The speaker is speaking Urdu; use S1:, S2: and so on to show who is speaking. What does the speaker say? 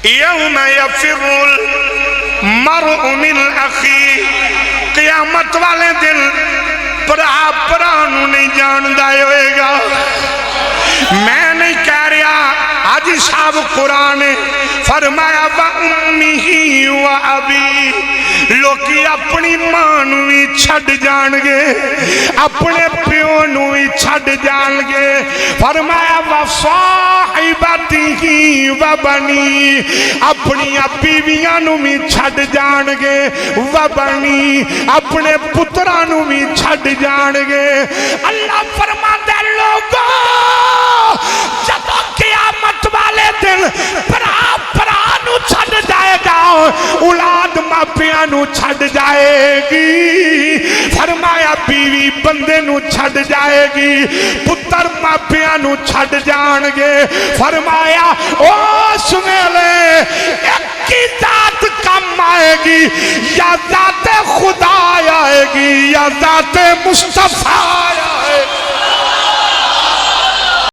S1: یوم یفر المرء من اخی، قیامت والے دن پرا پرانو نہیں جاندہ ہوئے گا۔ میں نہیں کہہ رہا، حاجی صاحب قرآن فرمایا وَأُمِّهِ وَأَبِي، لوکی اپنی ماں نوی چھڑ جان گے، اپنے پیوں نوی چھڑ جان گے۔ فرمایا وَصَاحِبَتِهِ وَبَنِي، اپنی بیویاں نوی چھڑ جان گے، وَبَنِي، اپنے پتران نوی چھڑ جان گے۔ اللہ فرماتا ہے لوگوں جب قیامت والے دن پرانو چھڑ جائے گا، اولاد ماپیاں نو چھڑ جائے گی۔ فرمایا بیوی بندے نو چھڑ جائے گی، پتر ماپیاں نو چھڑ جان گے۔ فرمایا او سمیلے ایک کی ذات کم آئے گی، یا ذات خدا آئے گی، یا ذات مصطفیٰ